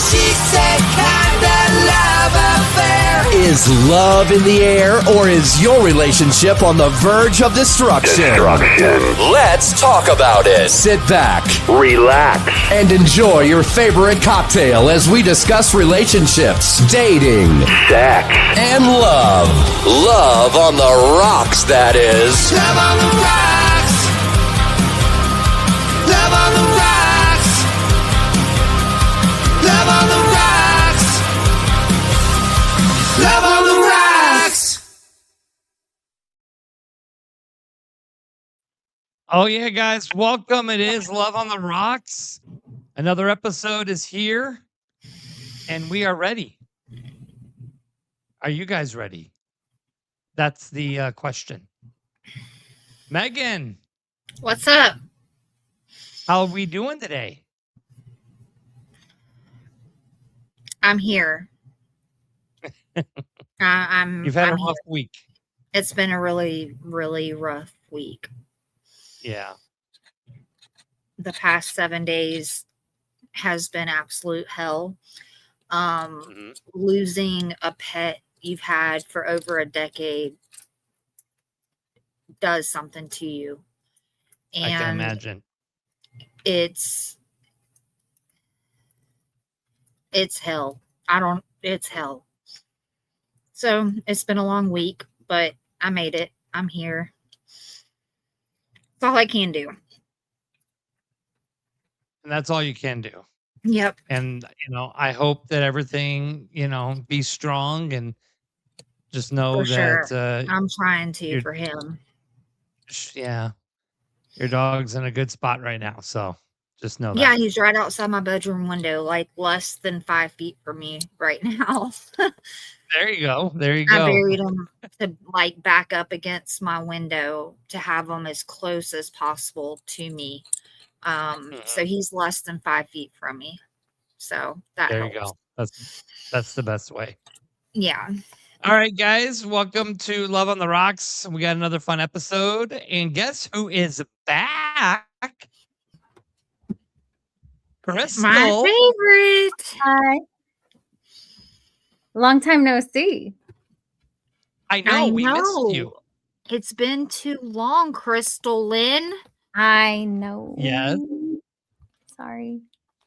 She said kinda love affair. Is love in the air, or is your relationship on the verge of destruction? Let's talk about it. Sit back, Relax. and enjoy your favorite cocktail as we discuss relationships, dating, Sex. and love. Love on the rocks, that is. Love on the rocks. Love on the rocks. Love on the rocks. Love on the rocks. Oh, yeah, guys. Welcome. It is Love on the Rocks. Another episode is here, and we are ready. Are you guys ready? That's the question. Megan, What's up? how are we doing today? I'm here. You've had I'm a rough week. It's been a really, really rough week. Yeah. The past 7 days has been absolute hell. Losing a pet you've had for over a decade does something to you. And I can imagine. it's hell. It's hell. So it's been a long week, but I made it. I'm here. It's all I can do. And that's all you can do. Yep. And, I hope that everything, be strong and just know For that, sure. I'm trying to you're- for him. yeah, your dog's in a good spot right now. So just know that. Yeah, he's right outside my bedroom window, like less than 5 feet from me right now. There you go. There you I go. buried him to like back up against my window to have him as close as possible to me. So he's less than 5 feet from me. So that There helps. you go. That's the best way. Yeah. All right, guys. Welcome to Love on the Rocks. We got another fun episode. And guess who is back? Crystal. My favorite. Hi. Long time no see. I know. I We know. missed you. It's been too long, Crystal Lynn. I know. Yes. Sorry.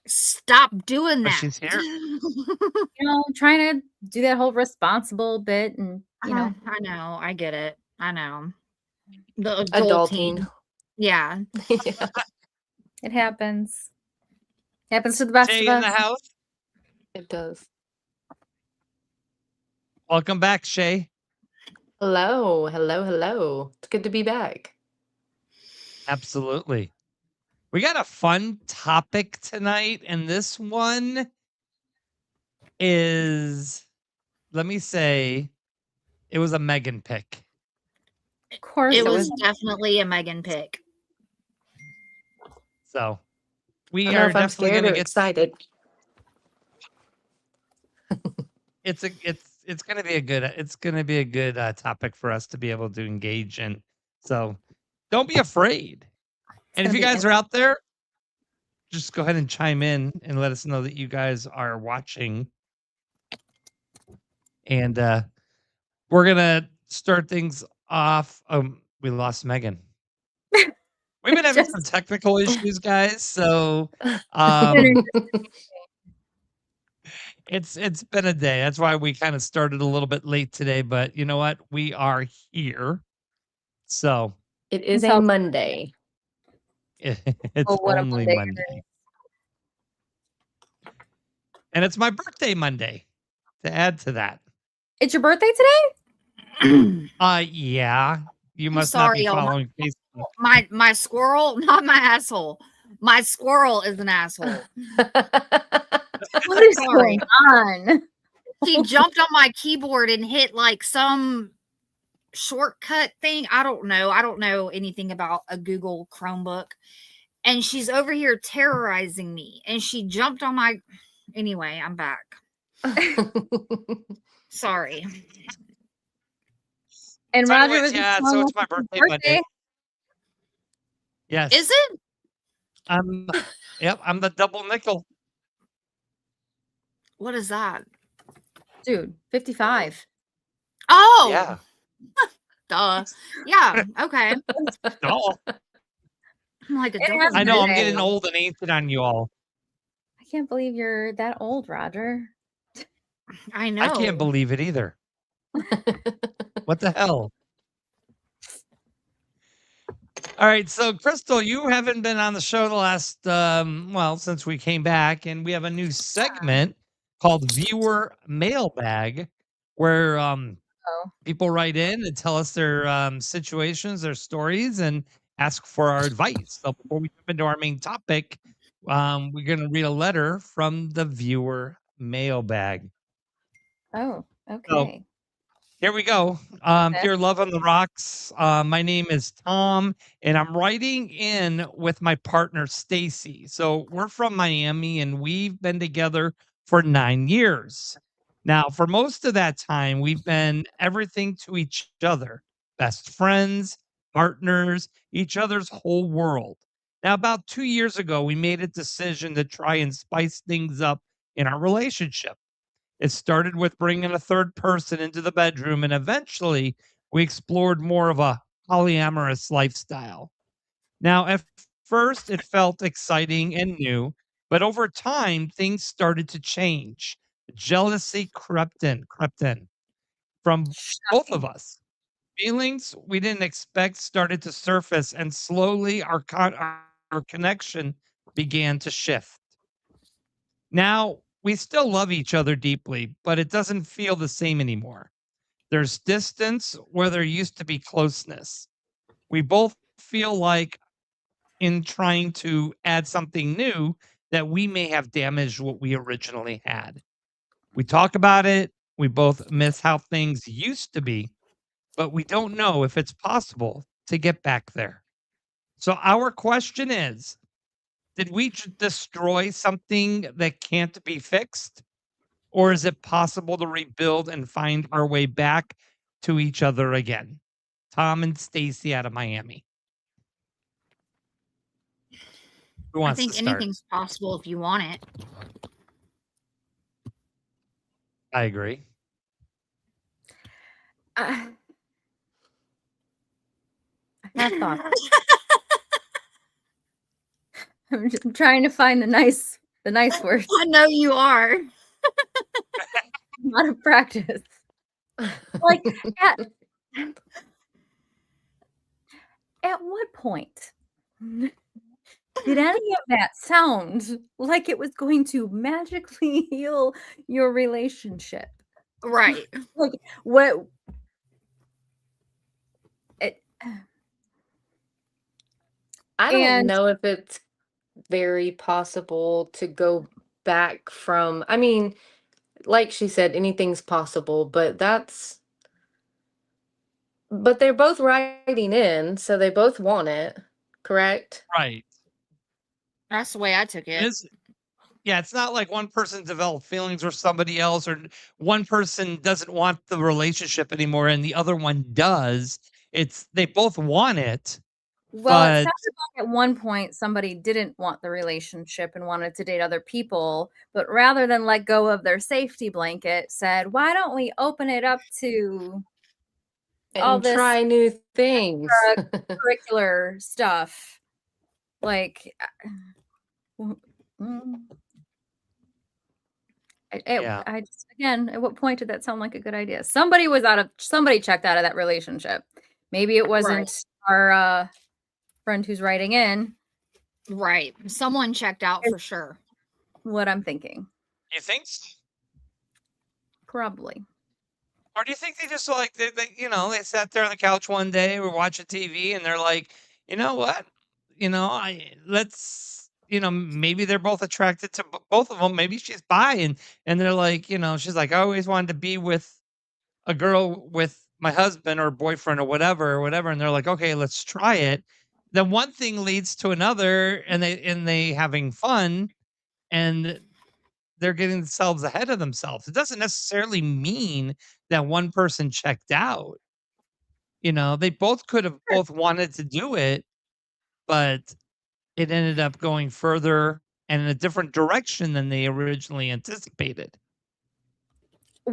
Stop doing But that. she's here. I'm trying to do that whole responsible bit and, I know. I get it. I know. The Adulting. Yeah. Yeah. it happens. Happens to the best Shay of in the us. house. It does. Welcome back, Shay. Hello. Hello. Hello. It's good to be back. Absolutely. We got a fun topic tonight, and this one is, let me say, it was a Megan pick. Of course. It was definitely a Megan pick. So I we don't know are if I'm definitely scared going or to get. excited. It's going to be a good topic for us to be able to engage in. So don't be afraid. And if you guys are out there, just go ahead and chime in and let us know that you guys are watching. And we're gonna start things off. We lost Megan. We've been having some technical issues, guys. So it's been a day. That's why we kind of started a little bit late today. But you know what? We are here. So It is So- a Monday. it's what a only Monday it Monday. And it's my birthday Monday. To add to that. It's your birthday today? Yeah. You must not sorry, be y'all. following Facebook. My squirrel, not my asshole. My squirrel is an asshole. What is Sorry. going on? She jumped on my keyboard and hit like some shortcut thing. I don't know. I don't know anything about a Google Chromebook. And she's over here terrorizing me. And she jumped on my. Anyway, I'm back. Sorry. And So Roger anyways, was yeah, so it's my birthday Monday. Yes. Is it? Yep, I'm the double nickel. What is that? Dude, 55. Oh, Yeah. duh. Yeah. Okay. Oh, I'm like a It double has I know been I'm negative. getting a old and ancient on you all. I can't believe you're that old, Roger. I I can't know. believe it either. What the hell? All right, so Crystal, you haven't been on the show the last well, since we came back, and we have a new segment called Viewer Mailbag, where Oh. people write in and tell us their situations, their stories, and ask for our advice. So before we jump into our main topic, we're going to read a letter from the viewer mailbag. Oh, So okay. here we go. Okay. Dear Love on the Rocks, my name is Tom, and I'm writing in with my partner Stacy. So we're from Miami, and we've been together for 9 years. Now, for most of that time, we've been everything to each other, best friends, partners, each other's whole world. Now, about 2 years ago, we made a decision to try and spice things up in our relationship. It started with bringing a third person into the bedroom, and eventually we explored more of a polyamorous lifestyle. Now, at first, it felt exciting and new, but over time, things started to change. Jealousy crept in from both of Shocking. us. Feelings we didn't expect started to surface, and slowly our connection began to shift. Now, we still love each other deeply, but it doesn't feel the same anymore. There's distance where there used to be closeness. We both feel like in trying to add something new that we may have damaged what we originally had. We talk about it. We both miss how things used to be, but we don't know if it's possible to get back there. So, our question is, did we destroy something that can't be fixed? Or is it possible to rebuild and find our way back to each other again? Tom and Stacy out of Miami. Who I wants to think start? anything's possible if you want it. I agree. I have thoughts. I'm trying to find the nice word. I know you are. A lot of practice. Like at what point did any of that sound like it was going to magically heal your relationship? Right. Like what it, I don't and know if it's very possible to go back from, I mean, like she said, anything's possible, but they're both writing in, so they both want it, correct? Right. That's the way I took And it. yeah, it's not like one person developed feelings for somebody else, or one person doesn't want the relationship anymore and the other one does. It's they both want it, well, it but sounded like at one point somebody didn't want the relationship and wanted to date other people, but rather than let go of their safety blanket, said, "Why don't we open it up to all And this try new things. curricular stuff?" Like, mm, yeah. I just again, at what point did that sound like a good idea? Somebody checked out of that relationship. Maybe it Right. wasn't our friend who's writing in. Right. Someone checked out Is for sure. what I'm thinking. You think so? Probably. Or do you think they just like they sat there on the couch one day, we're watching TV, and they're like, you know what, I let's maybe they're both attracted to both of them. Maybe she's bi, and they're like, she's like, I always wanted to be with a girl with my husband or boyfriend or whatever, and they're like, okay, let's try it. Then one thing leads to another, and they having fun, and they're getting themselves ahead of themselves. It doesn't necessarily mean that one person checked out. They both could have Sure. both wanted to do it, but it ended up going further and in a different direction than they originally anticipated.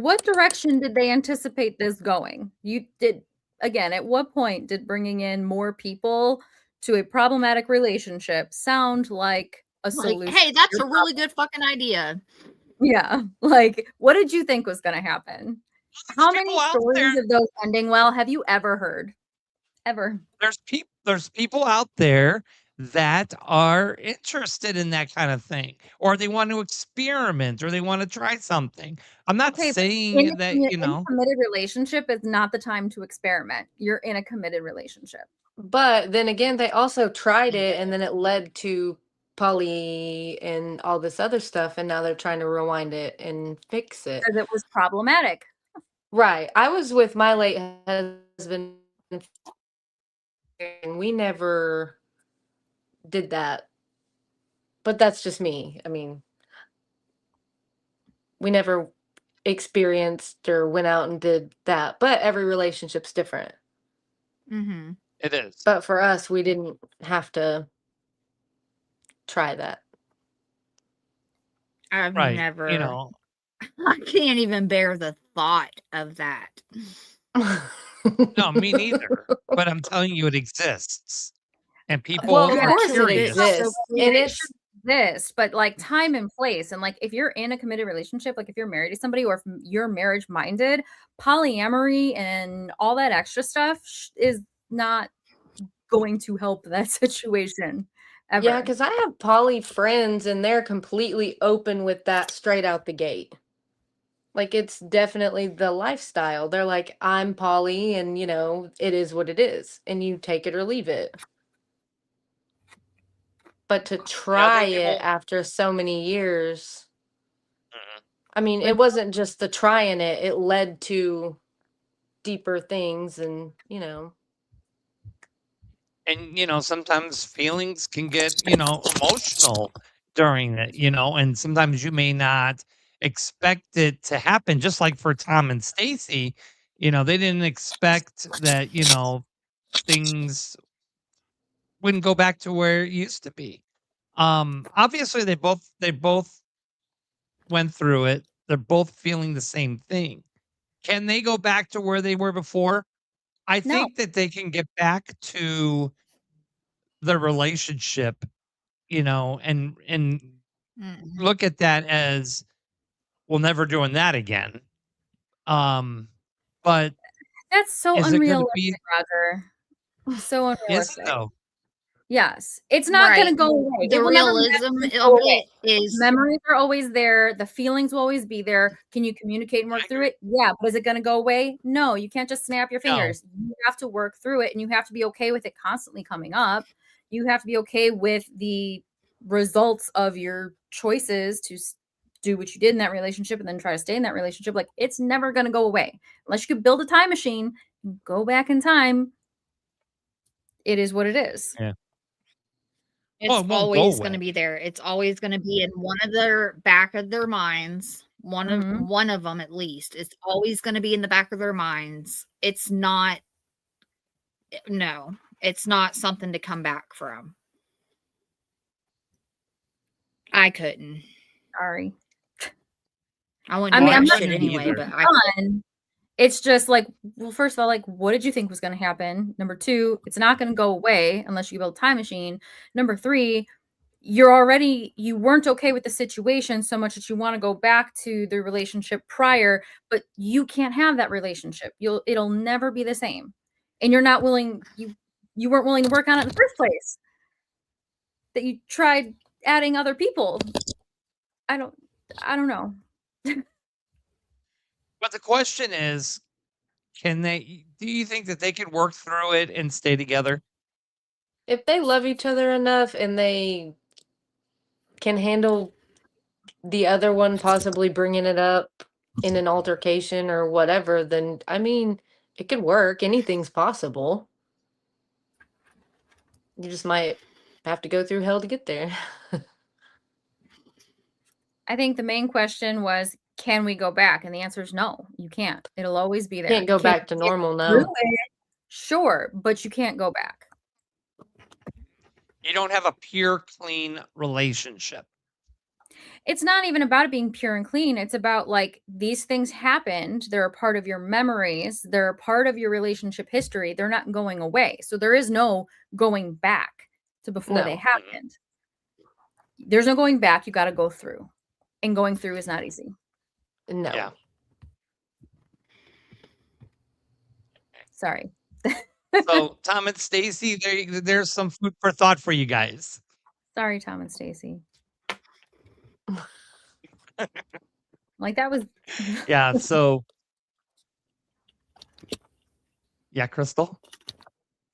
What direction did they anticipate this going? You did again, at what point did bringing in more people to a problematic relationship sound like a Like, solution hey, to that's your a really good fucking idea. Yeah, like, what did you think was gonna happen? How There's many people out there. stories of those ending well have you ever heard? Ever? There's people out there that are interested in that kind of thing, or they want to experiment, or they want to try something. I'm not Okay, but in saying that, in a committed relationship is not the time to experiment. You're in a committed relationship. But then again, they also tried it and then it led to poly and all this other stuff, and now they're trying to rewind it and fix it. Because it was problematic. Right. I was with my late husband and we never did that. But that's just me. I mean, we never experienced or went out and did that. But every relationship's different. Mm-hmm. it is. But for us, we didn't have to try that. I've Right. never. You know, I can't even bear the thought of that. no, me neither. But I'm telling you, it exists, and people Well, of are course it curious. exists. And It it's should exist, but like time and place. And like if you're in a committed relationship, like if you're married to somebody or if you're marriage minded, polyamory and all that extra stuff is not going to help that situation ever. yeah, because I have poly friends and they're completely open with that straight out the gate. Like it's definitely the lifestyle. They're like, I'm poly and it is what it is. And you take it or leave it. But to I try think it people. after so many years, Mhm. I mean, it wasn't just the trying it, it led to deeper things and. And sometimes feelings can get emotional during it, and sometimes you may not expect it to happen. Just like for Tom and Stacy, they didn't expect that things wouldn't go back to where it used to be. Obviously they both went through it. They're both feeling the same thing. Can they go back to where they were before? I No. think that they can get back to the relationship, and Mm-hmm. look at that as, "We're never doing that again." But That's so is it gonna be unrealistic, Roger. So is it unrealistic. though? Yes. It's not Right. gonna go away. It The will never realism magically of go away. it is Memories are always there. The feelings will always be there. Can you communicate and I work through agree. it? Yeah. But is it going to go away? No. You can't just snap your No. fingers. You have to work through it and you have to be okay with it constantly coming up. You have to be okay with the results of your choices to do what you did in that relationship and then try to stay in that relationship. Like it's never going to go away. Unless you could build a time machine, go back in time. It is what it is. Yeah. Well, it's it won't go always going to away. be there. It's always going to be in one of their back of their minds. Mhm. One of them at least. It's always going to be in the back of their minds. It's not no. It's not something to come back from. I couldn't. Sorry. I wouldn't I do mean, that I'm not shit couldn't saying anyway, either. it's but I done. It's just like, well, first of all, like, what did you think was going to happen? Number two, it's not going to go away unless you build a time machine. Number three, you weren't okay with the situation so much that you want to go back to the relationship prior, but you can't have that relationship. It'll never be the same. And you're not willing, you weren't willing to work on it in the first place. That you tried adding other people. I don't know. But the question is, do you think that they could work through it and stay together? If they love each other enough and they can handle the other one possibly bringing it up in an altercation or whatever, then I mean, it could work. Anything's possible. You just might have to go through hell to get there. I think the main question was, can we go back? And the answer is no, you can't. It'll always be there. Can't go Can back to you get normal through now. it? Sure, but you can't go back. You don't have a pure, clean relationship. It's not even about it being pure and clean. It's about like these things happened. They're a part of your memories. They're a part of your relationship history. They're not going away. So there is no going back to before they No. happened. There's no going back. You got to go through. And going through is not easy. No. Yeah. Sorry. So Tom and Stacy, there's some food for thought for you guys. Sorry, Tom and Stacy. Like that was Yeah. So yeah, Crystal.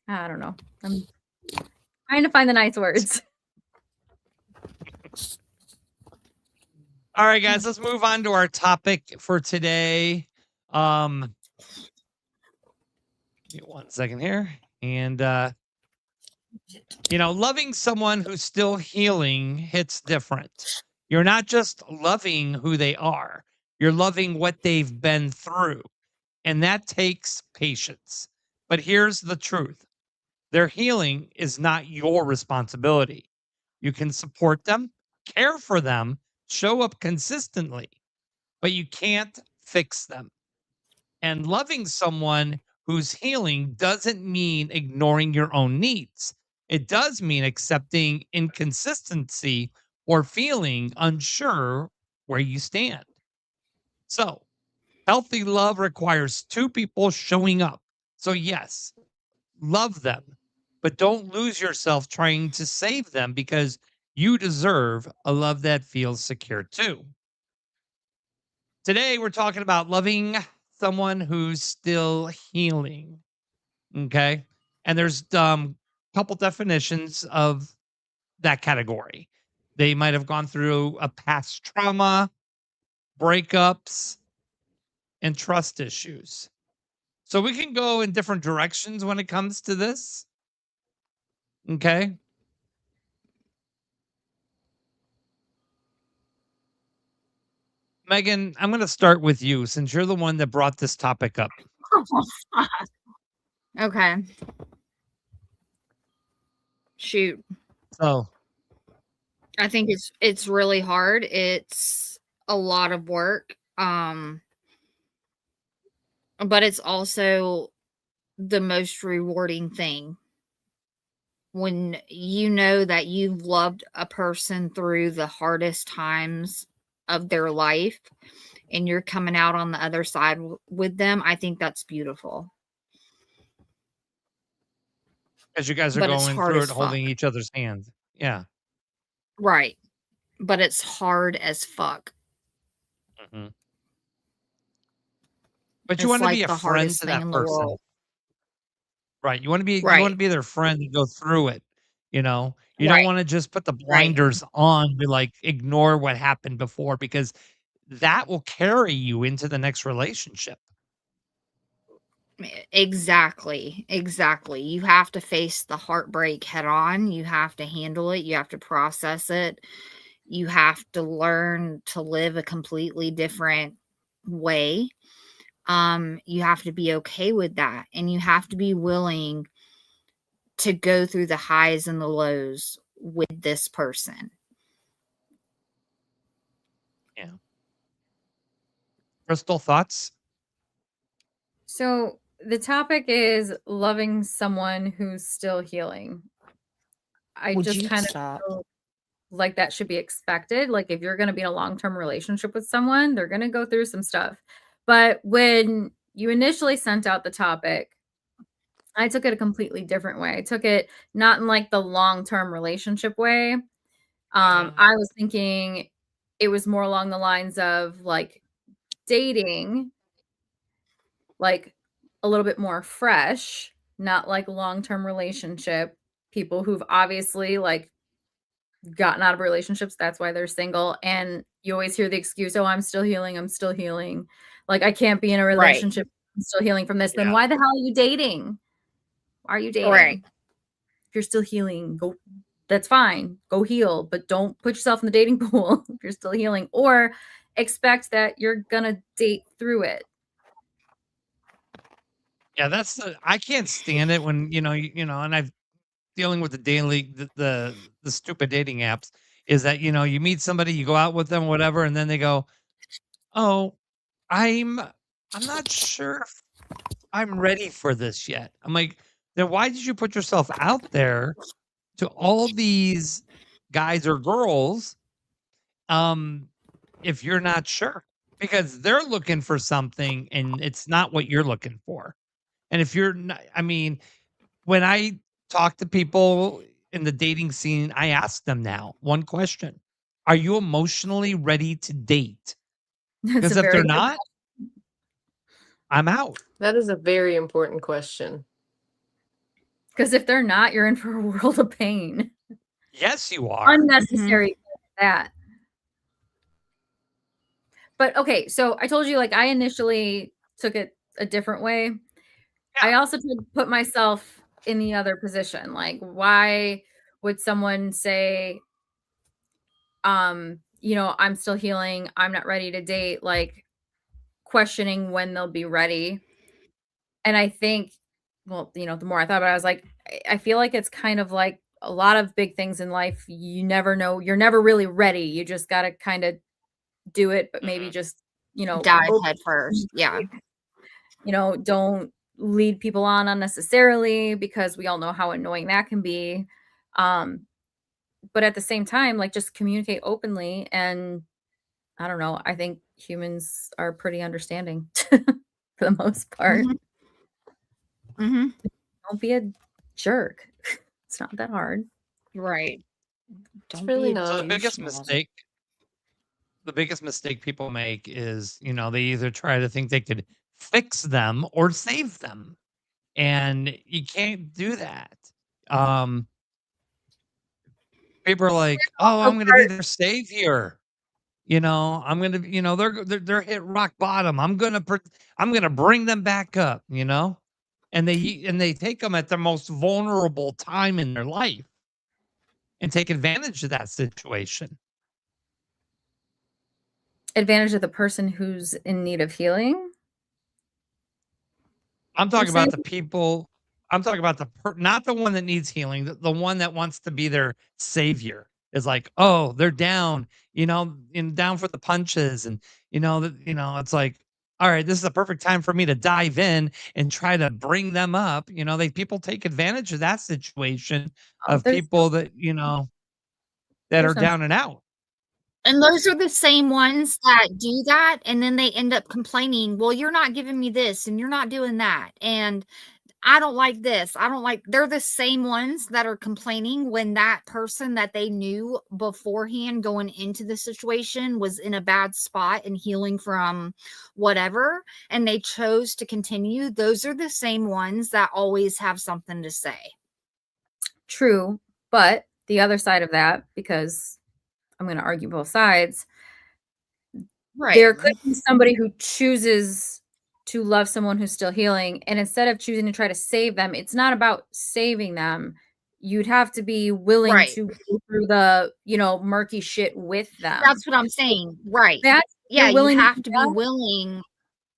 I don't know. I'm trying to find the nice words. All right, guys, let's move on to our topic for today. Give me 1 second here. And loving someone who's still healing hits different. You're not just loving who they are, you're loving what they've been through. And that takes patience. But here's the truth. Their healing is not your responsibility. You can support them, care for them, show up consistently, but you can't fix them. And loving someone who's healing doesn't mean ignoring your own needs. It does mean accepting inconsistency or feeling unsure where you stand. So, healthy love requires two people showing up. So, yes, love them, but don't lose yourself trying to save them because you deserve a love that feels secure too. Today, we're talking about loving someone who's still healing. Okay. And there's couple definitions of that category. They might have gone through a past trauma, breakups, and trust issues. So we can go in different directions when it comes to this. Okay. Megan, I'm going to start with you since you're the one that brought this topic up. Okay. Shoot. So, I think it's really hard. It's a lot of work. But it's also the most rewarding thing when you know that you've loved a person through the hardest times of their life and you're coming out on the other side with them. I think that's beautiful. as you guys are But it's going hard through as it, holding fuck. each other's hands. Yeah. Right. But it's hard as fuck. Mhm. But you It's want to like be a the friend hardest to thing that in the person. world. Right. You want to Right. be their friend and go through it. You don't Right. want to just put the Right. blinders on, be like ignore what happened before because that will carry you into the next relationship. Exactly. Exactly. You have to face the heartbreak head on. You have to handle it. You have to process it. You have to learn to live a completely different way. You have to be okay with that. And you have to be willing to go through the highs and the lows with this person. Yeah. Crystal, thoughts? So the topic is loving someone who's still healing. I Would just you kind of stop? feel like that should be expected. Like if you're going to be in a long-term relationship with someone, they're going to go through some stuff. But when you initially sent out the topic, I took it a completely different way. I took it not in like the long-term relationship way. I was thinking it was more along the lines of like dating, like a little bit more fresh, not like long-term relationship. People who've obviously like gotten out of relationships, that's why they're single. And you always hear the excuse, oh, I'm still healing. I'm still healing. Like I can't be in a Right. relationship. I'm still healing from this. Then Yeah. why the hell are you dating? Why are you dating? Right. If you're still healing, go. That's fine. Go heal, but don't put yourself in the dating pool if you're still healing, or expect that you're gonna date through it. Yeah, I can't stand it when, and I've dealing with the stupid dating apps. is that, you know, you meet somebody, you go out with them, whatever, and then they go, "Oh, I'm not sure if I'm ready for this yet." I'm like, "Then why did you put yourself out there to all these guys or girls, if you're not sure?" Because they're looking for something and it's not what you're looking for. And if you're not, I mean, when I talk to people in the dating scene, I ask them now one question: are you emotionally ready to date? That's Because a if very they're good not, I'm out. That is a very important question. because if they're not, you're in for a world of pain. Yes, you are. Unnecessary that. But okay, so I told you like I initially took it a different way. I also tried to put myself in the other position. Like, why would someone say, you know, I'm still healing, I'm not ready to date, like questioning when they'll be ready. And I think, well, you know, the more I thought about it, I was like, I feel like it's kind of like a lot of big things in life. You never know, you're never really ready. You just got to kind of do it, but maybe just, you know, Dive head first. Yeah. you know, don't lead people on unnecessarily because we all know how annoying that can be. But at the same time, like just communicate openly. And I don't know, I think humans are pretty understanding for the most part. Mm-hmm. Don't be a jerk. It's not that hard. Right. It's Don't really be a So not. the biggest mistake people make is, you know, they either try to think they could fix them or save them. And you can't do that. Um, People are like, "Oh, So I'm gonna be their savior." You know, I'm gonna, you know, they're hit rock bottom. I'm gonna bring them back up. You know, and they take them at their most vulnerable time in their life and take advantage of that situation. advantage of the person who's in need of healing. I'm You're talking saying about the people. I'm talking about not the one that needs healing. The one that wants to be their savior is like, oh, they're down, you know, down for the punches, and it's like, all right, this is a perfect time for me to dive in and try to bring them up. You know, people take advantage of that situation oh, of people that that are there's no down and out. And those are the same ones that do that, and then they end up complaining, "Well, you're not giving me this, and you're not doing that, and I don't like this. I don't like." They're the same ones that are complaining when that person that they knew beforehand going into the situation was in a bad spot and healing from whatever, and they chose to continue. Those are the same ones that always have something to say. true, but the other side of that, because I'm going to argue both sides, Right. there could be somebody who chooses to love someone who's still healing, and instead of choosing to try to save them, it's not about saving them. You'd have to be willing Right. to go through the, you know, murky shit with them. That's what I'm saying. Right. That Yeah, you're you willing have do to be that, willing.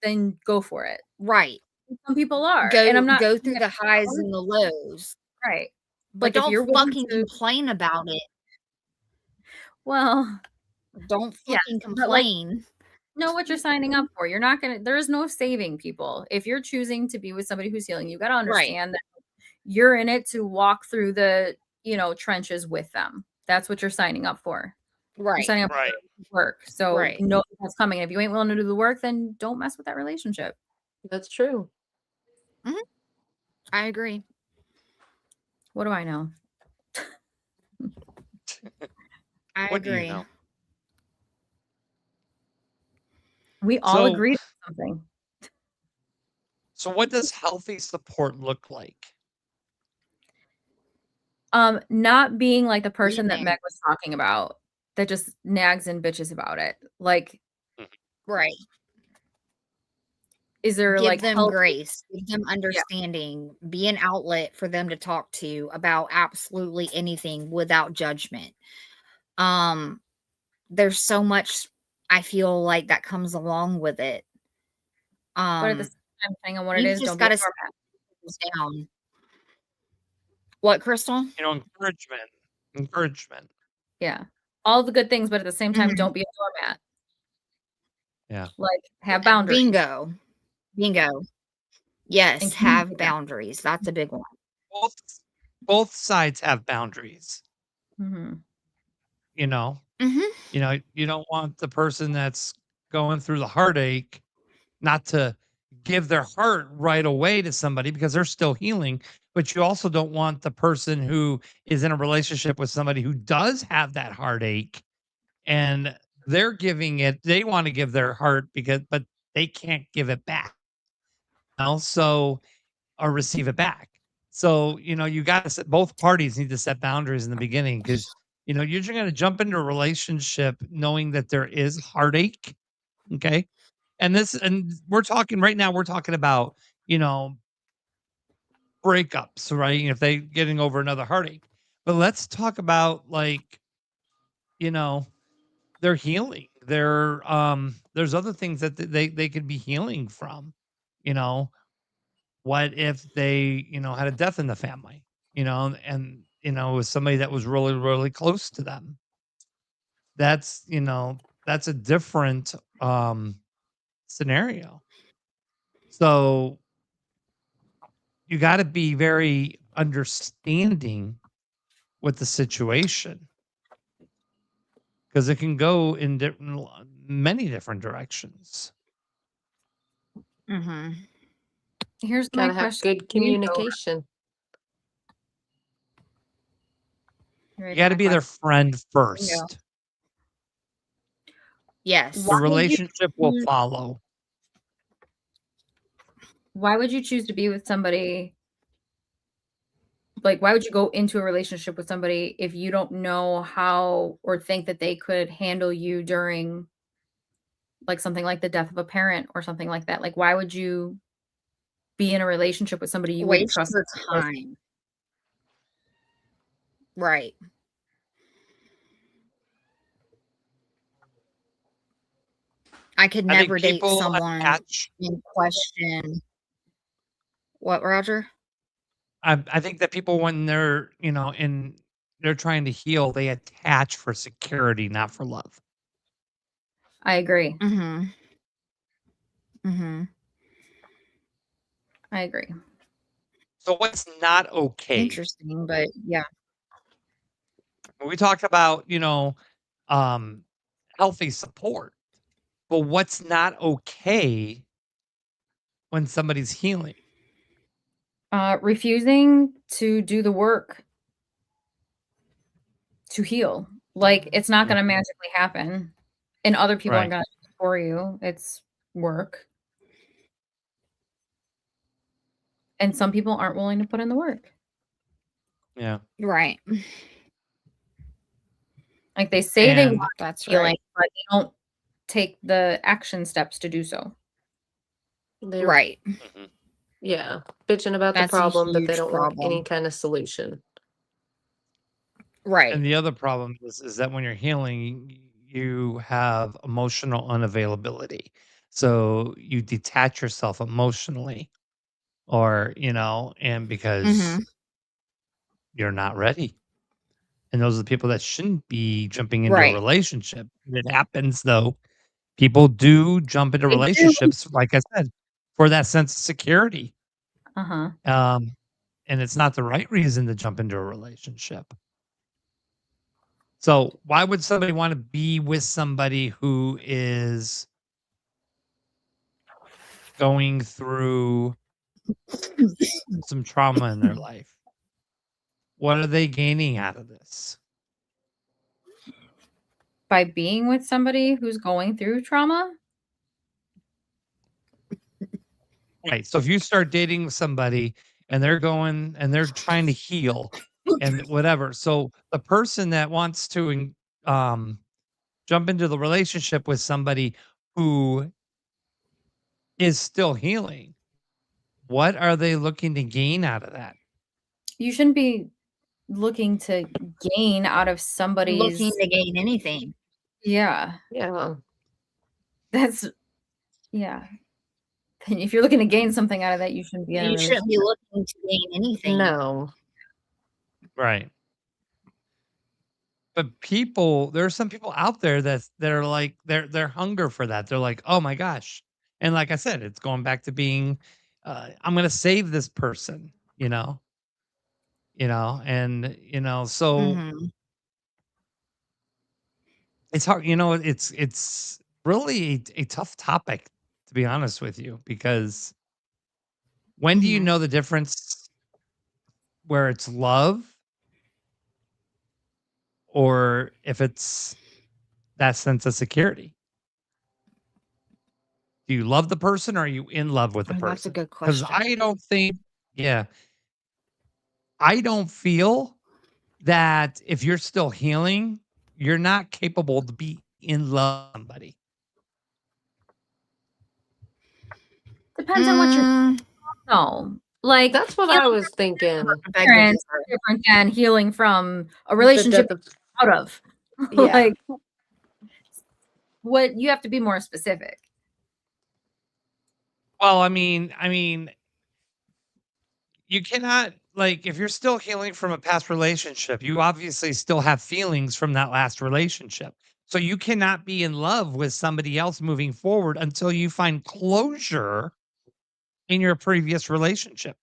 then go for it. Right. Some people are, and I'm not Go saying through that the it's highs hard, and the lows, right? but Like if don't you're willing fucking to, complain about it. well, Don't yeah, fucking but like complain. know what you're signing up for. You're not gonna. There is no saving people. If you're choosing to be with somebody who's healing, you got to Right. understand that you're in it to walk through the, you know, trenches with them. That's what you're signing up for. You're Right. signing up Right. for work. So Right. know that's coming. If you ain't willing to do the work, then don't mess with that relationship. That's true. I agree. What do I know? I What do you agree. know? We all So, agreed on something. so what does healthy support look like? Not being like the person that Leaving. Meg was talking about that just nags and bitches about it. Like, Right. is there Give like them healthy? grace, give them Yeah. understanding, be an outlet for them to talk to about absolutely anything without judgment. There's so much I feel like that comes along with it. But at the Um, same time, depending on what it you is, just don't be a gotta doormat. sit down. What, Crystal? Encouragement. Encouragement. Yeah. all the good things, but at the same time, Mhm. don't be a doormat. Yeah. Like, have boundaries. Bingo. Bingo. Yes, And have communicate. boundaries. That's a big one. Both sides have boundaries. Mhm. You know, Mhm. you don't want the person that's going through the heartache not to give their heart right away to somebody because they're still healing. But you also don't want the person who is in a relationship with somebody who does have that heartache and they're giving it, they want to give their heart but they can't give it back. So or receive it back. So, you got to set, both parties need to set boundaries in the beginning because, you're just going to jump into a relationship knowing that there is heartache. Okay. And we're talking right now, we're talking about, you know, breakups, right? If they getting over another heartache. But let's talk about like, you know, they're healing. There's other things that they could be healing from, you know, what if they, had a death in the family, and it was somebody that was really, really close to them. That's a different scenario. So you got to be very understanding with the situation because it can go in many different directions. Mhm. Here's my Gotta have question good to you, though. communication. You ready You for got to my be their question? friend Bingo. first. Yes. The Why would you relationship will choose follow. why would you choose to be with somebody like, why would you go into a relationship with somebody if you don't know how or think that they could handle you during, like, something like the death of a parent or something like that? Like, why would you be in a relationship with somebody you wouldn't Waste trust your to be with? time. Right. I could I think never date people someone attach. and question what, Roger? I think that people when they're they're trying to heal, they attach for security, not for love. I agree. Mhm. Mhm. I agree. So what's not okay? Interesting, but yeah. When we talk about um, healthy support, but what's not okay when somebody's healing? Refusing to do the work to heal. Like, it's not gonna Mhm. magically happen, and other people aren't Right. gonna do it for you. It's work, and some people aren't willing to put in the work. Yeah. Right. Like, they say they want And That's healing, right. but they don't take the action steps to do so. They're Right. mhm. yeah, bitching about the That's a problem, but they huge don't want any problem. kind of solution. Right. And the other problem is that when you're healing, you have emotional unavailability. So you detach yourself emotionally or, and because Mhm. you're not ready. And those are the people that shouldn't be jumping into a Right. relationship. It happens though. People do jump into They do. relationships, like I said, for that sense of security. Uh-huh. Um, and it's not the right reason to jump into a relationship. So why would somebody want to be with somebody who is going through some trauma in their life? What are they gaining out of this? By being with somebody who's going through trauma? Right. So if you start dating somebody and they're going and they're trying to heal and whatever. So the person that wants to um jump into the relationship with somebody who is still healing, what are they looking to gain out of that? You shouldn't be looking to gain out of Looking somebody's to gain anything. yeah. Yeah. That's yeah. If you're looking to gain something out of that, you shouldn't be in a You shouldn't be relationship. looking to gain anything. No. Right. But there are some people out there that are like they're hunger for that. They're like, oh my gosh. And like I said, it's going back to being I'm gonna save this person, and so Mhm. it's hard, it's really a tough topic, to be honest with you, because when do you Mhm. know the difference where it's love or if it's that sense of security? Do you love the person or are you in love with the Oh, that's a person? good Because question. I don't think, yeah, I don't feel that if you're still healing, you're not capable to be in love with somebody. Depends on what you're Mm, no. Like That's what I healing was thinking. I beg to parents differ. is different than healing from a The relationship death of out of. yeah. Like what you have to be more specific. Well, I mean, you cannot, like, if you're still healing from a past relationship, you obviously still have feelings from that last relationship. So you cannot be in love with somebody else moving forward until you find closure in your previous relationship.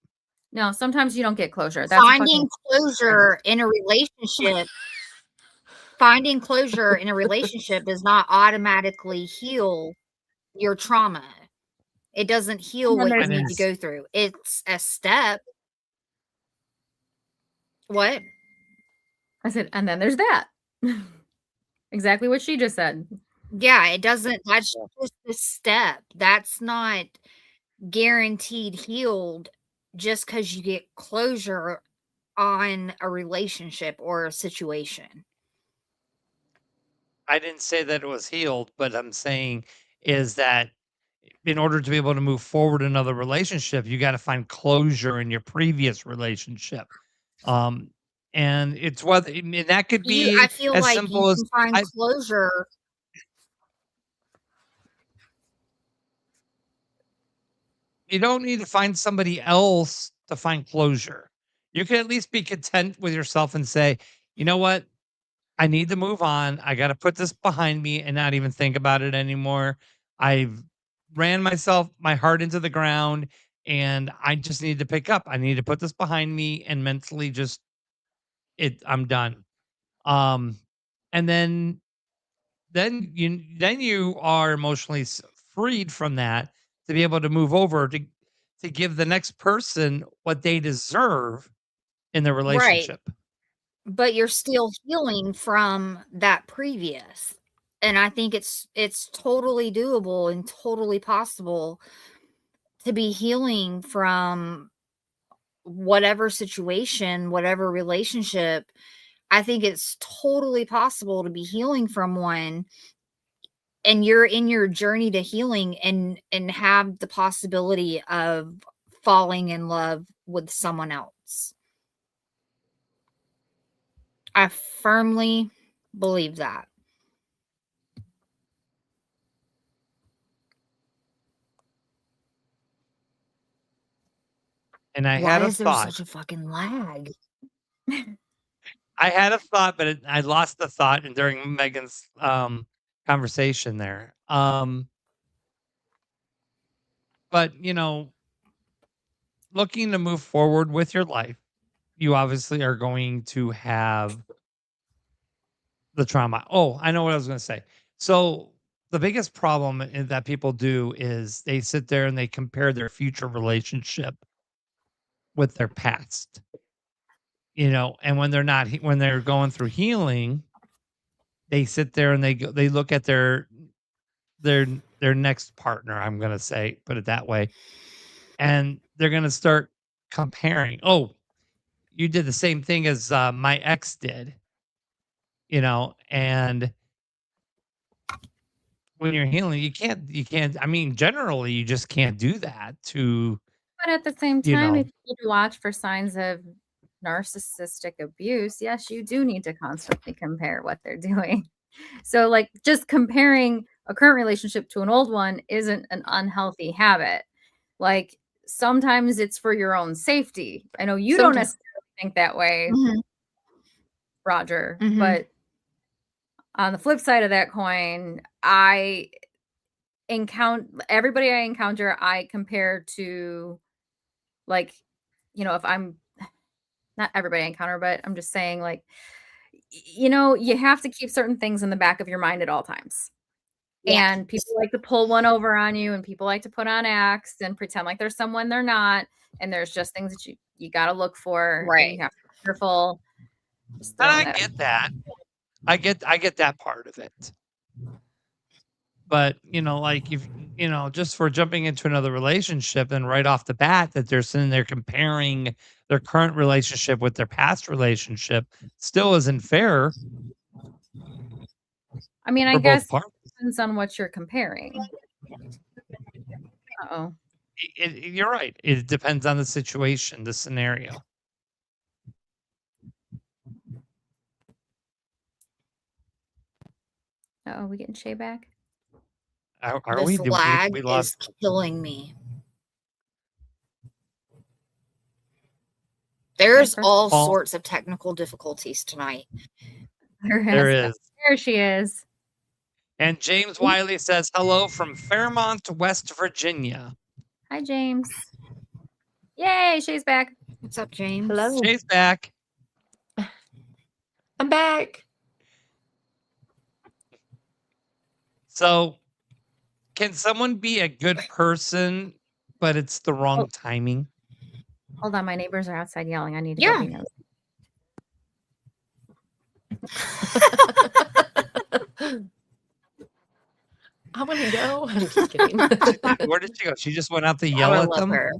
No, sometimes you don't get closure. That's a fucking Finding closure in a relationship does not automatically heal your trauma. It doesn't and heal then what I you there's need didn't to s go through. It's a step. What? I said, and then there's that. Exactly what she just said. Yeah, it doesn't that's just a step. That's not guaranteed healed just because you get closure on a relationship or a situation. I didn't say that it was healed, but I'm saying is that in order to be able to move forward in another relationship, you gotta find closure in your previous relationship. Um, and it's whether I mean, that could I be feel as like you simple as can find I closure. you don't need to find somebody else to find closure. You can at least be content with yourself and say, "You know what? I need to move on. I gotta put this behind me and not even think about it anymore. I've ran my heart into the ground, and I just need to pick up. I need to put this behind me and mentally just I'm done." Um, and then you are emotionally freed from that to be able to move over to give the next person what they deserve in the Right. relationship. But you're still healing from that previous. And I think it's totally doable and totally possible to be healing from whatever situation, whatever relationship. I think it's totally possible to be healing from one and you're in your journey to healing and have the possibility of falling in love with someone else. I firmly believe that. And I Why had a is there thought. such a fucking lag? I had a thought, but I lost the thought during Megan's conversation there. But looking to move forward with your life, you obviously are going to have the trauma. Oh, I know what I was going to say. So the biggest problem that people do is they sit there and they compare their future relationship with their past. And when when they're going through healing, they sit there and they look at their their next partner, I'm gonna say, put it that way, and they're gonna start comparing. Oh, you did the same thing as my ex did, and when you're healing, you can't. I mean, generally, you just can't do that to But at the same you time, know. if you watch for signs of narcissistic abuse, yes, you do need to constantly compare what they're doing. So, like, just comparing a current relationship to an old one isn't an unhealthy habit. Like, sometimes it's for your own safety. I know you don't Sometimes necessarily think that way, Mhm, Roger, mhm. but On the flip side of that coin, everybody I encounter, I compare to, like, if I'm not everybody I encounter, but I'm just saying, like, you have to keep certain things in the back of your mind at all times. Yeah. And people like to pull one over on you, and people like to put on acts and pretend like there's someone they're not. And there's just things that you got to look for, and Right. you have to be careful. Just And throwing I that. get that. I get that part of it. But, like if, just for jumping into another relationship and right off the bat that they're sitting there comparing their current relationship with their past relationship still isn't fair I mean, I for both guess it parties. depends on what you're comparing. Uh-oh. You're right. It depends on the situation, the scenario. Uh-oh, we getting Shay back? Are This we? Did lag we is lost? killing me. There's all Paul? sorts of technical difficulties tonight. There is. There she is. And James Wiley says hello from Fairmont, West Virginia. Hi, James. Yay, Shay's back. What's up, James? Hello. Shay's back. I'm back. So, can someone be a good person, but it's the wrong timing? Hold on, my neighbors are outside yelling. I need to Yeah. go be nosy. I want to go. I'm just kidding. Where did she go? She just went out to Oh, yell I at love them? her.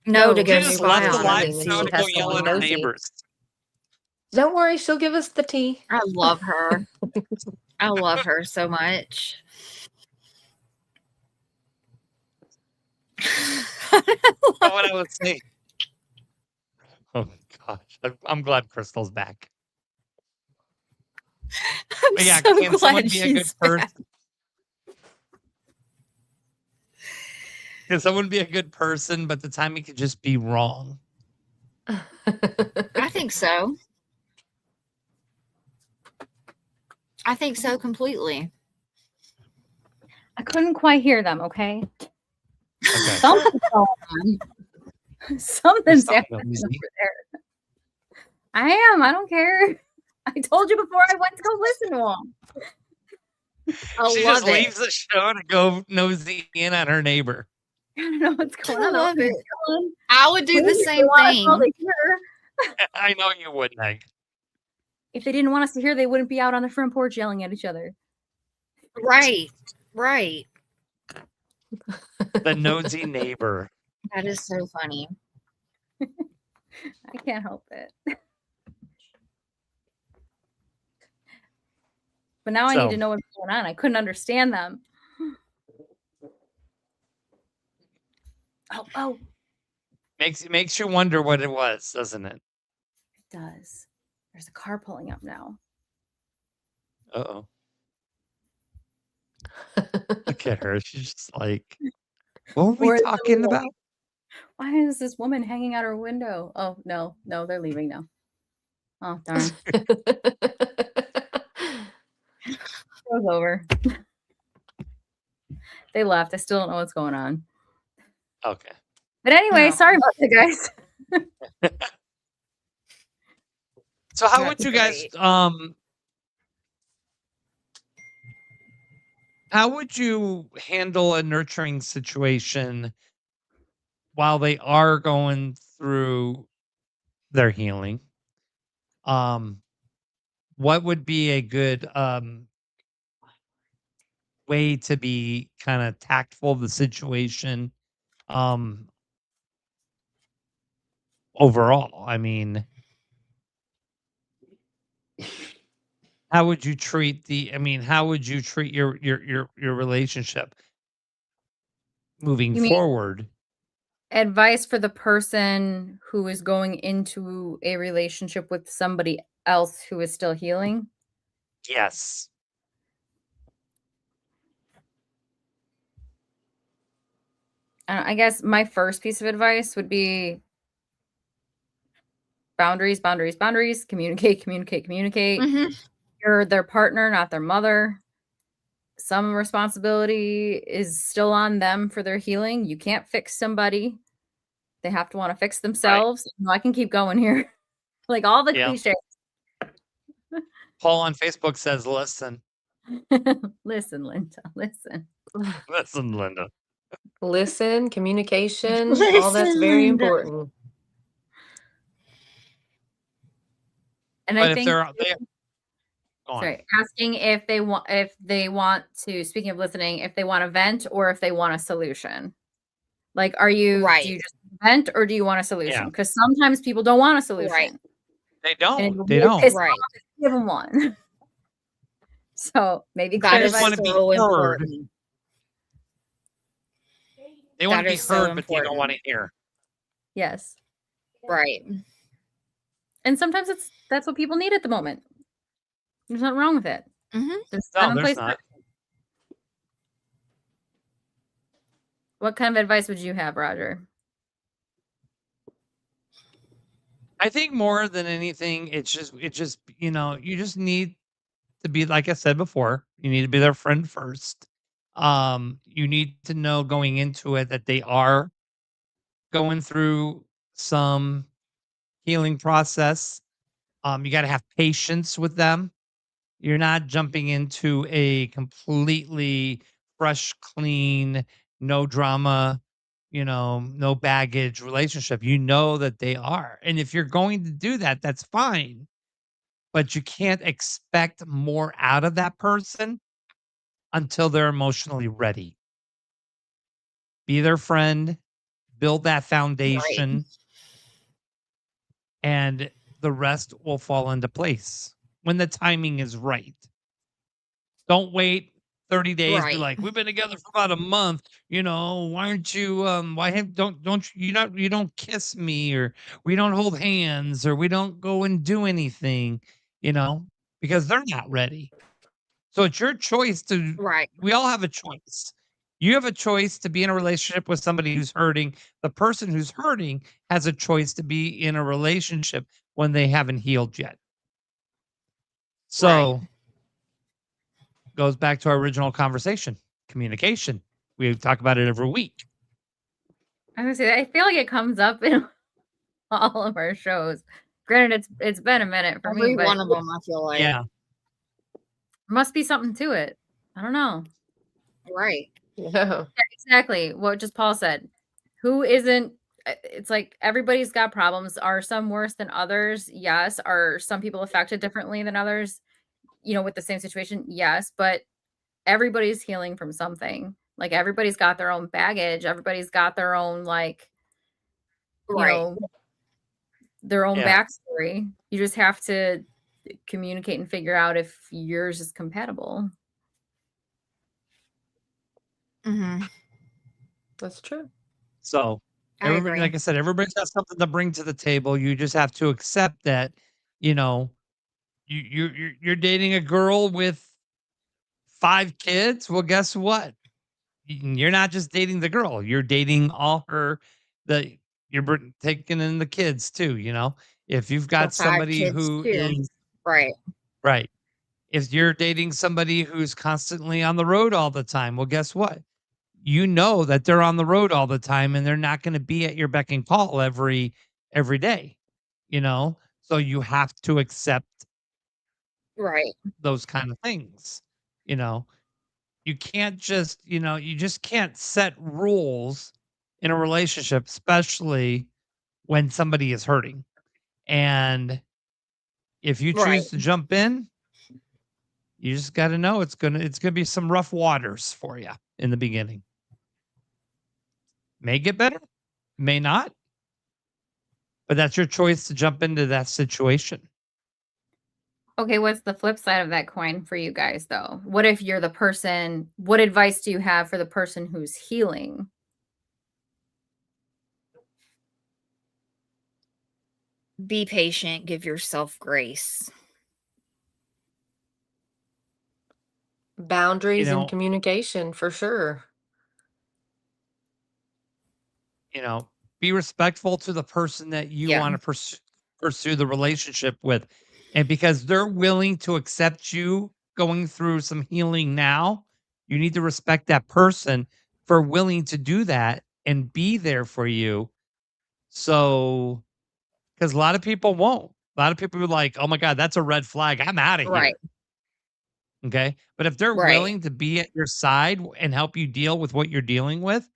No, to No, go She just spy left the on live them. show to go yell at her neighbors. Don't worry, she'll give us the tea. I love her. I love her so much. What I was saying. Oh gosh, I'm glad Crystal's back. But yeah, so can someone glad be a good she's back. person? Can someone be a good person, but the timing could just be wrong? I think so. I think so completely. I couldn't quite hear them, okay? Okay. Something's going on. Something's Something happening nosy. over there. I am. I don't care. I told you before I went to go listen to them. I She love just it. leaves the show to go nosy in on her neighbor. I don't know what's going I on. love over it. there. I would do the Please, same they want us all thing. to hear. I know you would, Meg. If they didn't want us to hear, they wouldn't be out on the front porch yelling at each other. Right. Right. The nosy neighbor. That is so funny. I can't help it. But now I need to know what's going on. I couldn't understand them. Oh. Makes you wonder what it was, doesn't it? It does. There's a car pulling up now. Uh-oh. Look at her. She's just like, what were we talking about? Why is this woman hanging out her window? Oh, no, they're leaving now. Oh, darn. Show's over. They left. I still don't know what's going on. Okay. But anyway, sorry about that, guys. So how would you guys how would you handle a nurturing situation while they are going through their healing? What would be a good way to be kind of tactful of the situation overall? I mean, how would you treat your relationship moving forward? Advice for the person who is going into a relationship with somebody else who is still healing? Yes. I guess my first piece of advice would be boundaries. Communicate. Mm-hmm. You're their partner, not their mother. Some responsibility is still on them for their healing. You can't fix somebody. They have to want to fix themselves. No, I can keep going here. Like all the Yeah. cliches. Paul on Facebook says, listen. Listen, Linda, listen. Listen, Linda. Listen, communication, all that's very Linda. important. And But I if think they're go on. sorry, asking if they want to, speaking of listening, if they want to vent or if they want a solution. Like, do you Right. just vent or do you want a solution? Yeah. Because sometimes people don't want a solution. Right. They And don't. it'll They really don't. piss them Right. off if you give them one. So maybe That clear is just wanna advice. be so heard. important. They want to That be is so heard, but they don't important. want to hear. Yes. Right. And sometimes that's what people need at the moment. There's nothing wrong with it. Mhm. There's No, time and there's place for not. it. What kind of advice would you have, Roger? I think more than anything, it just you just need to be, like I said before, you need to be their friend first. You need to know going into it that they are going through some healing process. You got to have patience with them. You're not jumping into a completely fresh, clean, no drama, no baggage relationship. You know that they are. And if you're going to do that, that's fine. But you can't expect more out of that person until they're emotionally ready. Be their friend, build that Right. foundation, and the rest will fall into place when the timing is right. Don't wait 30 days, be Right. like, "We've been together for about a month, why aren't you, why have don't you don't kiss me, or we don't hold hands, or we don't go and do anything," because they're not ready. So it's your choice Right. we all have a choice. You have a choice to be in a relationship with somebody who's hurting. The person who's hurting has a choice to be in a relationship when they haven't healed yet. Right. So goes back to our original conversation, communication. We talk about it every week. I was gonna say, I feel like it comes up in all of our shows. Granted, it's been a minute for me, Every but one of them, I feel like. Yeah. must be something to it. I don't know. Right. Yeah. Yeah, exactly what just Paul said. Who isn't? It's like everybody's got problems. Are some worse than others? Yes. Are some people affected differently than others? With the same situation? Yes. But everybody's healing from something. Like everybody's got their own baggage. Everybody's got their own Right. their own Yeah. backstory. You just have to communicate and figure out if yours is compatible. Mhm. That's true. So I everybody, agree. like I said, everybody's got something to bring to the table. You just have to accept that, you're dating a girl with 5 kids. Well, guess what? You're not just dating the girl. You're dating all you're taking in the kids too. If you've The got 5 somebody kids who too. is Right. right. If you're dating somebody who's constantly on the road all the time, well, guess what? You know that they're on the road all the time and they're not going to be at your beck and call every day, so you have to accept Right. those kind of things. You know, you can't just, you just can't set rules in a relationship, especially when somebody is hurting. And if you Right. choose to jump in, you just got to know it's gonna be some rough waters for you in the beginning. May get better, may not, but that's your choice to jump into that situation. Okay, what's the flip side of that coin for you guys, though? What if you're the person? What advice do you have for the person who's healing? Be patient. Give yourself grace. Boundaries and know, communication for sure. be respectful to the person that you Yeah. want to pursue the relationship with. And because they're willing to accept you going through some healing now, you need to respect that person for willing to do that and be there for you. So, because a lot of people won't. A lot of people are like, oh my God, that's a red flag. I'm out of Right. here. Okay. But if they're Right. willing to be at your side and help you deal with what you're dealing with,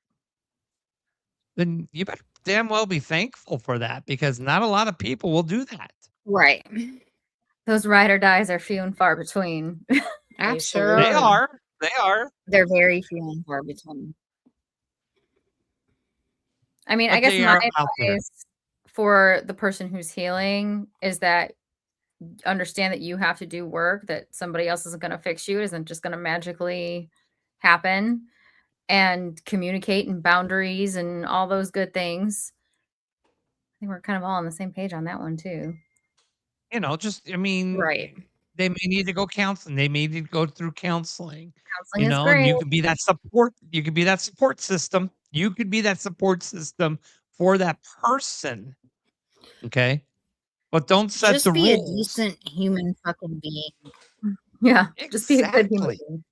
then you better damn well be thankful for that because not a lot of people will do that. Right. Those ride or dies are few and far between. They sure Absolutely. They are. They are. They're very few and far between. I mean, But I guess they my are out there. advice for the person who's healing is that understand that you have to do work, that somebody else isn't going to fix you, isn't just going to magically happen, and communicate and boundaries and all those good things. I think we're kind of all on the same page on that one too. You know, just, I mean, Right. they may need to go counseling. They may need to go through counseling. Counseling You is know, great. and you could be that support. You could be that support system. You could be that support system for that person. Okay. But don't set Just the be rules. a decent human fucking being. Yeah, just be a good human Exactly.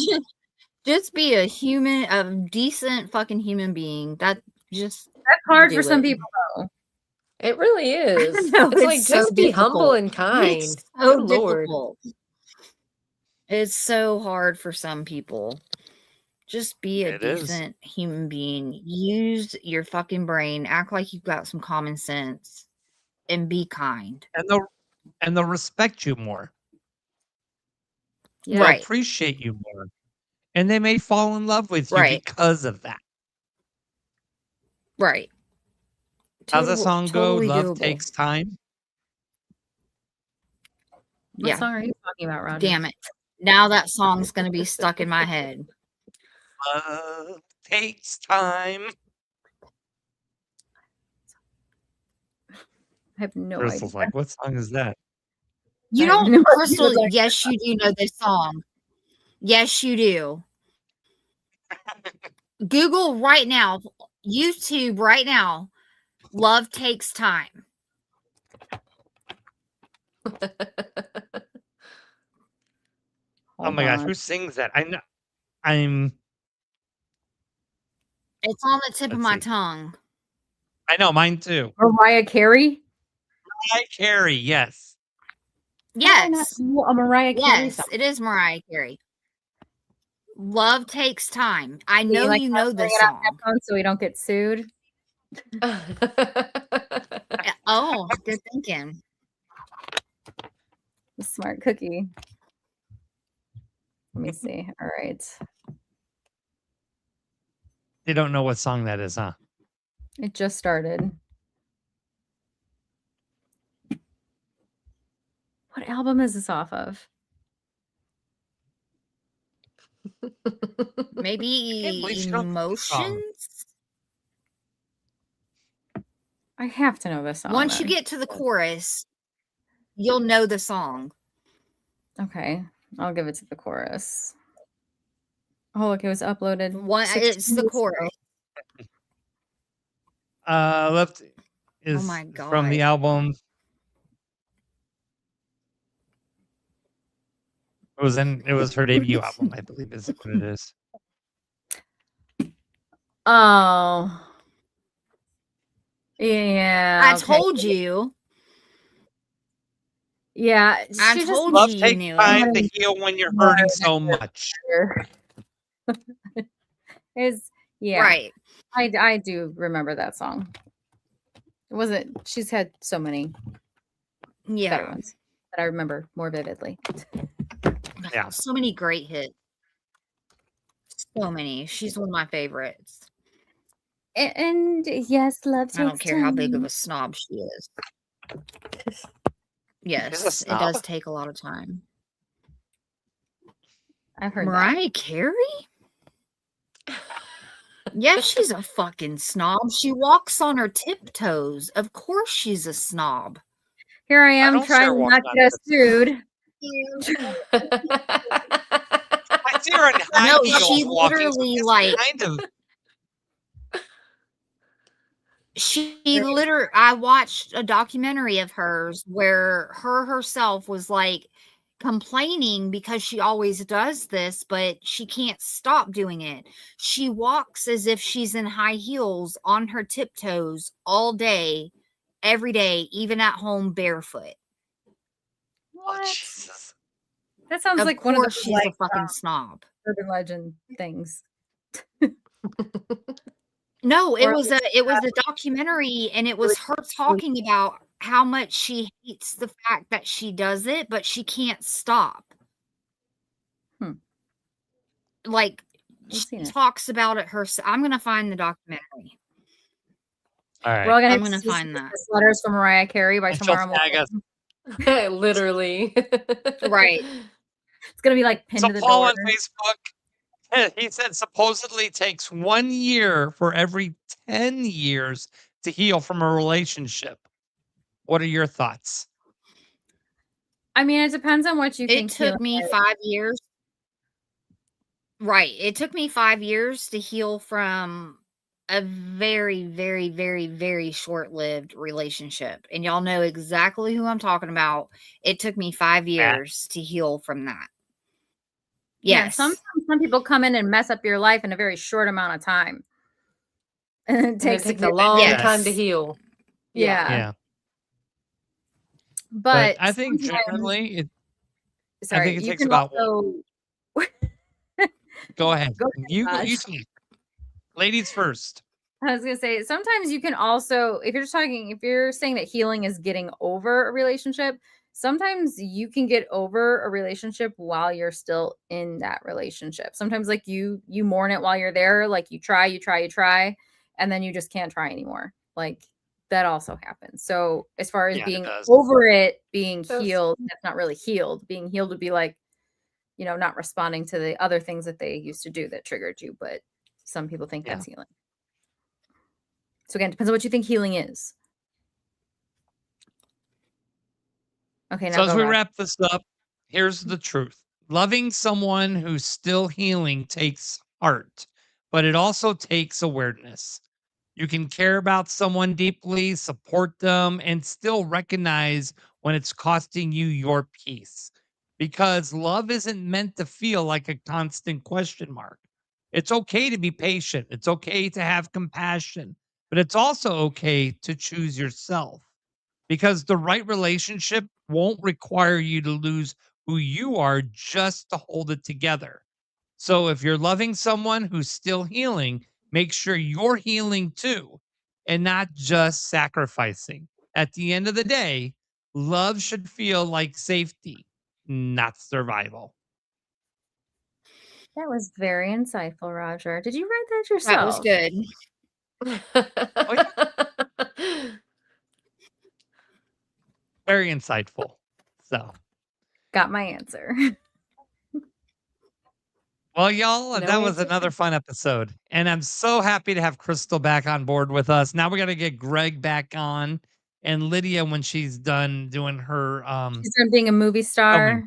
being. Just be a decent fucking human being. That's hard do for some it. people though. It really is. know, It's like it's so just be humble difficult. and kind. It's so Good Lord. difficult. It's so hard for some people. Just be a It is. decent human being. Use your fucking brain. Act like you've got some common sense. And be kind. And they'll respect you more. Yeah. They'll Right. appreciate you more. And they may fall in love with you Right. because of that. Right. How's that song go? Totally Love doable. takes time. What Yeah. song are you talking about, Roger? Damn it. Now that song's going to be stuck in my head. Love takes time. I have no Crystal's idea. like, what song is that? You I have don't, no idea Crystal, what that- yes, you do know this song. Yes, you do. Google right now, YouTube right now, Love Takes Time. Oh my gosh, on. who sings that? I know. I'm. It's on the tip of Let's my see. tongue. I know mine too. Mariah Carey? Mariah Carey, yes. Yes. A Mariah Carey Yes, song. it is Mariah Carey. Love Takes Time. I So know like you to know bring this it on song. headphones so we don't get sued. Oh, good thinking. The smart cookie. Let me see. All right. They don't know what song that is, huh? It just started. What album is this off of? Maybe believe she don't know this song. Emotions? I have to know this song. Once you then. get to the chorus, you'll know the song. Okay, I'll give it to the chorus. Oh, look, it was uploaded. It's 16 the weeks chorus. ago. Left is my from the God. album. It was her debut album, I believe is what it is. Oh. Yeah. I okay. told you. Yeah. I she just told Love you takes knew time it. to heal when you're hurting so much. is yeah. Right. I do remember that song. It wasn't she's had so many better Yeah. ones that I remember more vividly. Yeah. So many great hits. So many. She's one of my favorites. And yes, love takes I don't care how big of time. a snob she is. She's a Yes, it snob. does take a lot of time. I've heard that. Mariah Carey? Yes, she's a fucking snob. She walks on her tiptoes. Of course she's a snob. Here I am don't trying share to walk not on get us sued. I see her in high No, heels she walking, so literally, it's like- kind of I watched a documentary of hers where herself was like complaining because she always does this, but she can't stop doing it. She walks as if she's in high heels on her tiptoes all day, every day, even at home barefoot. Oh, Jesus. That sounds Of like one of course the she's a fucking snob. urban legend things. No, Or it was a documentary, and it was her talking about how much she hates the fact that she does it, but she can't stop. Like, she talks about it herself. I'm gonna find the documentary. All right. We're all gonna I'm gonna find that. letters from Mariah Carey by tomorrow morning. Literally. Right. It's gonna be like pinned So to the Paul door. on Facebook, he said supposedly takes 1 year for every 10 years to heal from a relationship. What are your thoughts? I mean, it depends on what you think. It took me 5 years. Right. It took me 5 years to heal from a very, very, very, very short-lived relationship. And y'all know exactly who I'm talking about. It took me 5 years to heal from that. Yeah, Yes. sometimes some people come in and mess up your life in a very short amount of time. And it takes a long Yes. time to heal. Yeah. But But I think sometimes- generally sorry, I think it you takes can about also Go ahead. Go ahead, You Josh. talk. Ladies first. I was gonna say sometimes you can also, if you're saying that healing is getting over a relationship, sometimes you can get over a relationship while you're still in that relationship. Sometimes like you mourn it while you're there, like you try, and then you just can't try anymore. Like that also happens. So as far as Yeah, it being does. over it, being So- healed, that's not really healed. Being healed would be like, not responding to the other things that they used to do that triggered you, but some people think that's healing. So again, depends on what you think healing is. Okay, now So as go we Rob. wrap this up, here's the truth. Loving someone who's still healing takes heart, but it also takes awareness. You can care about someone deeply, support them, and still recognize when it's costing you your peace. Because love isn't meant to feel like a constant question mark. It's okay to be patient. It's okay to have compassion, but it's also okay to choose yourself because the right relationship won't require you to lose who you are just to hold it together. So if you're loving someone who's still healing, make sure you're healing too and not just sacrificing. At the end of the day, love should feel like safety, not survival. That was very insightful, Roger. Did you write that That was yourself? good. Very insightful. So, Got my answer. well, y'all, No that was answer. another fun episode. And I'm so happy to have Crystal back on board with us. Now we got to get Greg back on and Lydia when she's done doing her She's done being a movie star.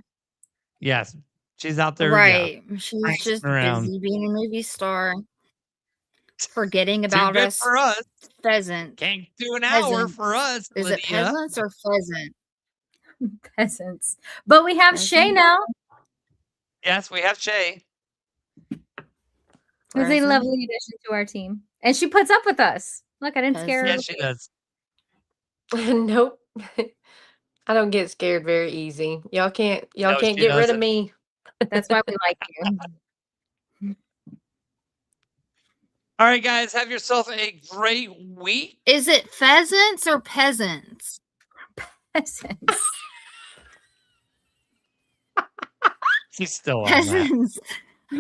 Yes. She's out there. Right. Yeah, She's prancing just around. busy being a movie star. Forgetting Too about good us for us. pheasant. Can't do an hour Peasants. for us, Is it Lydia. peasants or pheasant? Peasants. But we have Shay Peasant. now. Yes, we have Shay. Who's a Present. lovely addition to our team. And she puts up with us. Look, I didn't scare her. Yes, she does. Nope. I don't get scared very easy. Y'all can't No, get she rid of doesn't. me. That's why we like you. All right, guys, have yourself a great week. Is it pheasants or peasants? Peasants. She's still on that. Peasants.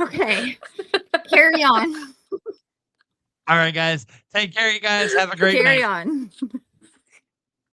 Okay. Carry on. All right, guys. Take care, you guys. Have a great Carry night. on.